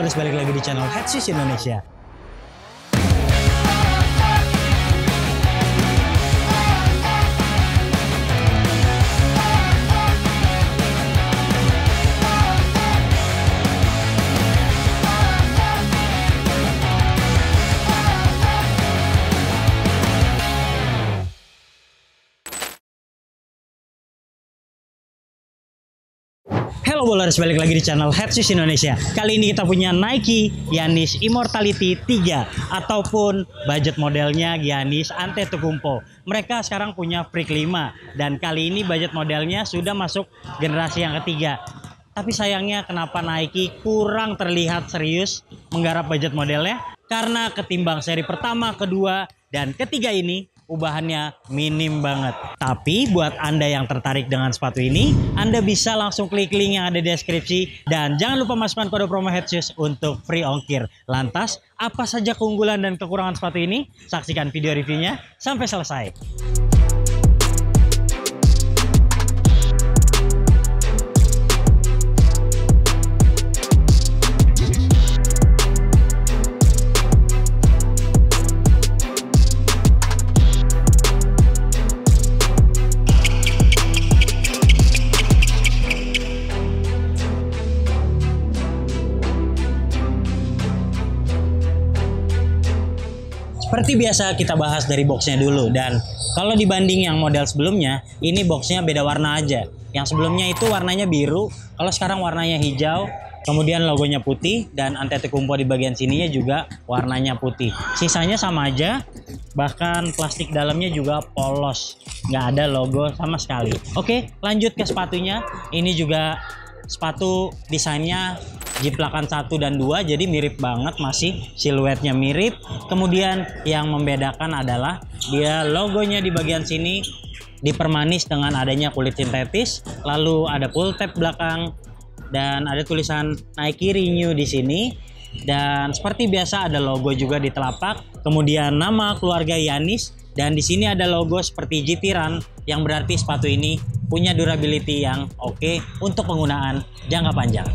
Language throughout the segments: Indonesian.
Bowlers, balik lagi di channel Headsys Indonesia. Halo Bowlers, balik lagi di channel Headsys Indonesia. Kali ini kita punya Nike Giannis Immortality 3 ataupun budget modelnya Giannis Antetokounmpo. Mereka sekarang punya Freak 5 dan kali ini budget modelnya sudah masuk generasi yang ketiga. Tapi sayangnya kenapa Nike kurang terlihat serius menggarap budget modelnya? Karena ketimbang seri pertama, kedua, dan ketiga ini ubahannya minim banget. Tapi buat Anda yang tertarik dengan sepatu ini, Anda bisa langsung klik link yang ada di deskripsi. Dan jangan lupa masukkan kode promo Headsys untuk free ongkir. Lantas, apa saja keunggulan dan kekurangan sepatu ini? Saksikan video reviewnya sampai selesai. Seperti biasa kita bahas dari boxnya dulu, dan kalau dibanding yang model sebelumnya, ini boxnya beda warna aja. Yang sebelumnya itu warnanya biru, kalau sekarang warnanya hijau, kemudian logonya putih, dan Antetokounmpo di bagian sininya juga warnanya putih. Sisanya sama aja, bahkan plastik dalamnya juga polos, nggak ada logo sama sekali. Oke, lanjut ke sepatunya. Ini juga sepatu desainnya jiplakan 1 dan 2, jadi mirip banget, masih siluetnya mirip. Kemudian yang membedakan adalah dia logonya di bagian sini dipermanis dengan adanya kulit sintetis, lalu ada pull tab belakang dan ada tulisan Nike Renew di sini. Dan seperti biasa ada logo juga di telapak, kemudian nama keluarga Giannis, dan di sini ada logo seperti GT Run yang berarti sepatu ini punya durability yang oke untuk penggunaan jangka panjang.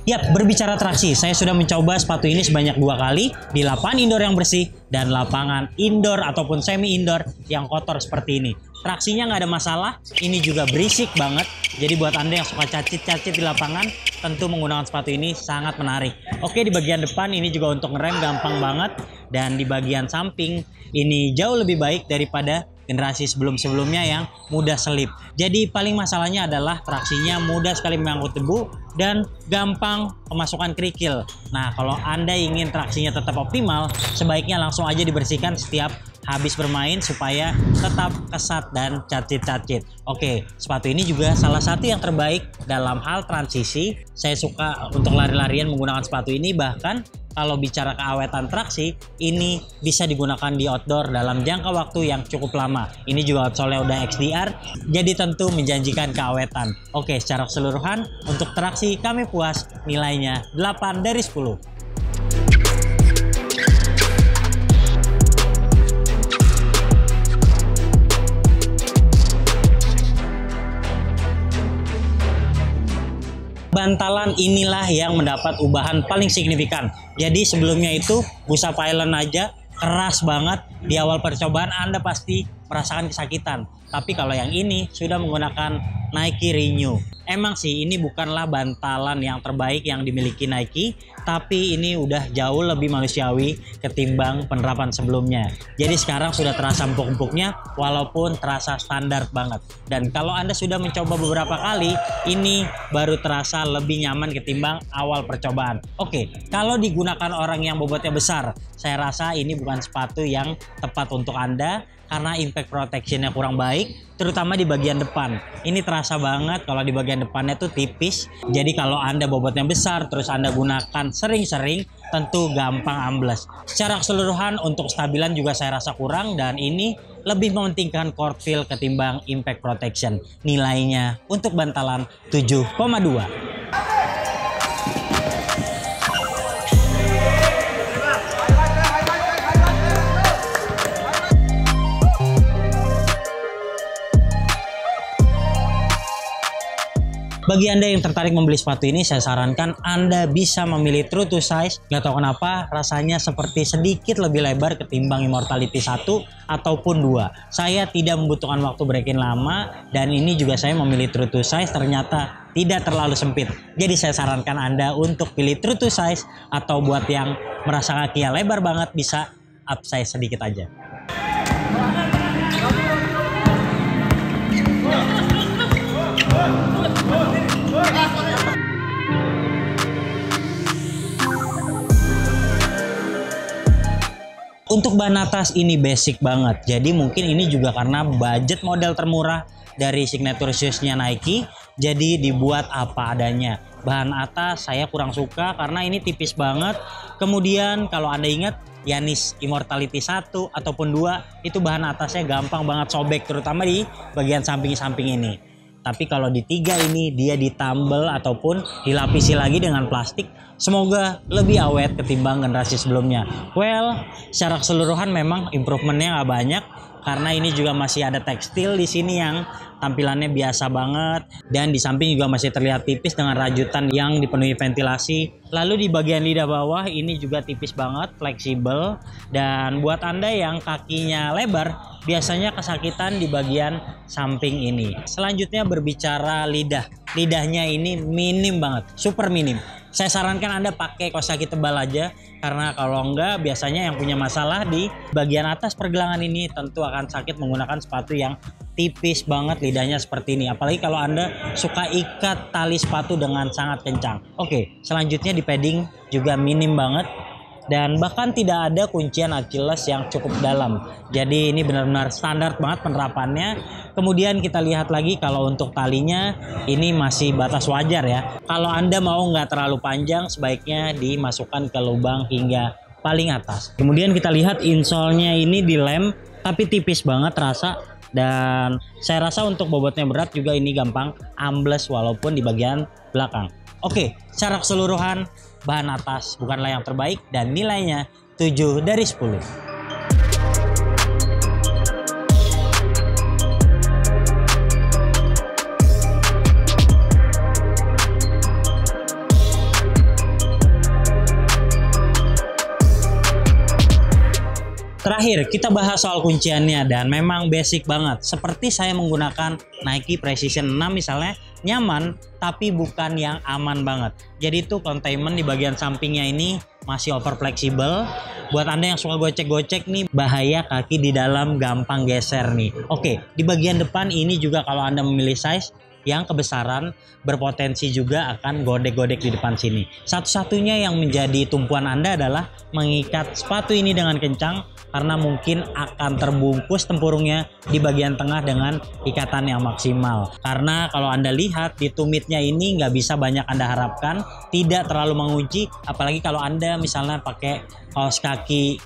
Yap, berbicara traksi, saya sudah mencoba sepatu ini sebanyak 2 kali di lapangan indoor yang bersih dan lapangan indoor ataupun semi indoor yang kotor seperti ini. Traksinya nggak ada masalah, ini juga berisik banget. Jadi buat Anda yang suka cacit-cacit di lapangan, tentu menggunakan sepatu ini sangat menarik. Oke, di bagian depan ini juga untuk ngerem gampang banget, dan di bagian samping ini jauh lebih baik daripada generasi sebelum-sebelumnya yang mudah selip. Jadi paling masalahnya adalah traksinya mudah sekali mengangkut debu dan gampang kemasukan kerikil. Nah, kalau Anda ingin traksinya tetap optimal, sebaiknya langsung aja dibersihkan setiap habis bermain supaya tetap kesat dan cacit-cacit. Oke, sepatu ini juga salah satu yang terbaik dalam hal transisi. Saya suka untuk lari-larian menggunakan sepatu ini, bahkan kalau bicara keawetan traksi, ini bisa digunakan di outdoor dalam jangka waktu yang cukup lama. Ini juga outsole-nya udah XDR, jadi tentu menjanjikan keawetan. Oke, secara keseluruhan untuk traksi kami puas, nilainya 8 dari 10. Bantalan inilah yang mendapat ubahan paling signifikan. Jadi sebelumnya itu busa pylon aja keras banget. Di awal percobaan Anda pasti merasakan kesakitan. Tapi kalau yang ini sudah menggunakan Nike Renew. Emang sih ini bukanlah bantalan yang terbaik yang dimiliki Nike, tapi ini udah jauh lebih manusiawi ketimbang penerapan sebelumnya. Jadi sekarang sudah terasa empuk-empuknya walaupun terasa standar banget. Dan kalau Anda sudah mencoba beberapa kali, ini baru terasa lebih nyaman ketimbang awal percobaan. Oke, kalau digunakan orang yang bobotnya besar, saya rasa ini bukan sepatu yang tepat untuk Anda karena impact protectionnya kurang baik, terutama di bagian depan. Ini terasa banget kalau di bagian depannya tuh tipis. Jadi kalau Anda bobotnya besar terus Anda gunakan sering-sering, tentu gampang ambles. Secara keseluruhan untuk stabilan juga saya rasa kurang, dan ini lebih mementingkan core feel ketimbang impact protection. Nilainya untuk bantalan 7,2. Bagi Anda yang tertarik membeli sepatu ini, saya sarankan Anda bisa memilih True to Size. Gak tahu kenapa rasanya seperti sedikit lebih lebar ketimbang Immortality 1 ataupun 2. Saya tidak membutuhkan waktu break-in lama, dan ini juga saya memilih True to Size ternyata tidak terlalu sempit. Jadi saya sarankan Anda untuk pilih True to Size, atau buat yang merasa kakinya lebar banget bisa upsize sedikit aja. Untuk bahan atas ini basic banget, jadi mungkin ini juga karena budget model termurah dari signature shoes-nya Nike, jadi dibuat apa adanya. Bahan atas saya kurang suka karena ini tipis banget. Kemudian kalau Anda ingat Yanis Immortality 1 ataupun 2, itu bahan atasnya gampang banget sobek, terutama di bagian samping-samping ini. Tapi kalau di 3 ini dia ditambal ataupun dilapisi lagi dengan plastik, semoga lebih awet ketimbang generasi sebelumnya. Well, secara keseluruhan memang improvementnya nggak banyak, karena ini juga masih ada tekstil di sini yang tampilannya biasa banget, dan di samping juga masih terlihat tipis dengan rajutan yang dipenuhi ventilasi. Lalu di bagian lidah bawah ini juga tipis banget, fleksibel, dan buat Anda yang kakinya lebar biasanya kesakitan di bagian samping ini. Selanjutnya berbicara lidah. Lidahnya ini minim banget, super minim. Saya sarankan Anda pakai kaos kaki tebal aja, karena kalau enggak biasanya yang punya masalah di bagian atas pergelangan ini tentu akan sakit menggunakan sepatu yang tipis banget lidahnya seperti ini. Apalagi kalau Anda suka ikat tali sepatu dengan sangat kencang. Oke, selanjutnya di padding juga minim banget, dan bahkan tidak ada kuncian Achilles yang cukup dalam. Jadi ini benar-benar standar banget penerapannya. Kemudian kita lihat lagi kalau untuk talinya ini masih batas wajar ya. Kalau Anda mau nggak terlalu panjang, sebaiknya dimasukkan ke lubang hingga paling atas. Kemudian kita lihat insole-nya ini dilem tapi tipis banget rasa, dan saya rasa untuk bobotnya berat juga ini gampang ambles walaupun di bagian belakang. Oke, secara keseluruhan bahan atas bukanlah yang terbaik dan nilainya 7 dari 10. Terakhir kita bahas soal kunciannya, dan memang basic banget. Seperti saya menggunakan Nike Precision 6 misalnya, nyaman tapi bukan yang aman banget. Jadi itu containment di bagian sampingnya ini masih over fleksibel. Buat Anda yang suka gocek-gocek nih, bahaya kaki di dalam gampang geser nih. Oke, di bagian depan ini juga kalau Anda memilih size yang kebesaran, berpotensi juga akan godek-godek di depan sini. Satu-satunya yang menjadi tumpuan Anda adalah mengikat sepatu ini dengan kencang, karena mungkin akan terbungkus tempurungnya di bagian tengah dengan ikatan yang maksimal. Karena kalau Anda lihat di tumitnya ini nggak bisa banyak Anda harapkan, tidak terlalu mengunci, apalagi kalau Anda misalnya pakai kaos kaki,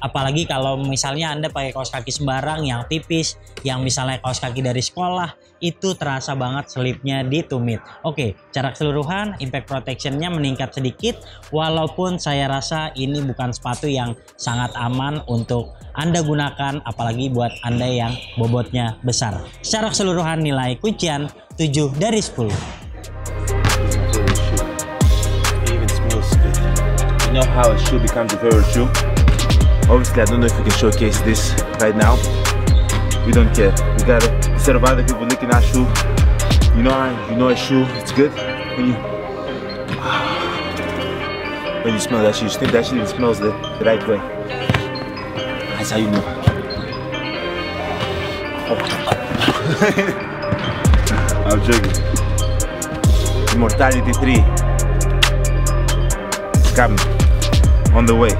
apalagi kalau misalnya Anda pakai kaos kaki sembarang yang tipis, yang misalnya kaos kaki dari sekolah, itu terasa banget selipnya di tumit. Oke, secara keseluruhan impact protectionnya meningkat sedikit, walaupun saya rasa ini bukan sepatu yang sangat aman untuk Anda gunakan, apalagi buat Anda yang bobotnya besar. Secara keseluruhan nilai kuncian 7 dari 10. You know how a shoe becomes a favorite shoe? Obviously, I don't know if we can showcase this right now. We don't care. We gotta, instead of other people licking our shoe, you know a shoe, it's good when you smell that shoe. You think that shoe even smells the right way. That's how you know. I'm joking. Immortality 3. It's coming. On the way.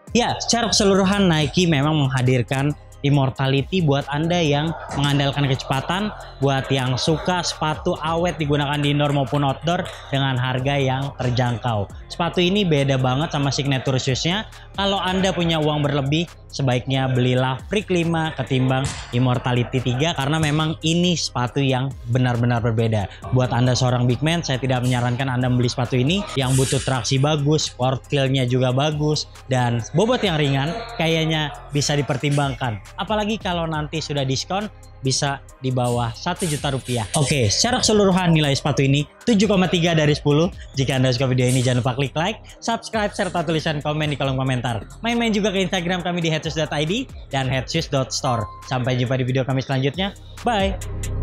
Ya, secara keseluruhan Nike memang menghadirkan Immortality buat Anda yang mengandalkan kecepatan, buat yang suka sepatu awet digunakan di indoor maupun outdoor dengan harga yang terjangkau. Sepatu ini beda banget sama signature shoes-nya. Kalau Anda punya uang berlebih, sebaiknya belilah Freak 5 ketimbang Immortality 3 karena memang ini sepatu yang benar-benar berbeda. Buat Anda seorang big man, saya tidak menyarankan Anda membeli sepatu ini yang butuh traksi bagus, sport feel-nya juga bagus, dan bobot yang ringan kayaknya bisa dipertimbangkan. Apalagi kalau nanti sudah diskon bisa di bawah 1 juta rupiah. Oke, secara keseluruhan nilai sepatu ini 7,3 dari 10. Jika Anda suka video ini jangan lupa klik like, subscribe, serta tulisan komen di kolom komentar. Main-main juga ke Instagram kami di headshoes.id dan headshoes.store. Sampai jumpa di video kami selanjutnya. Bye!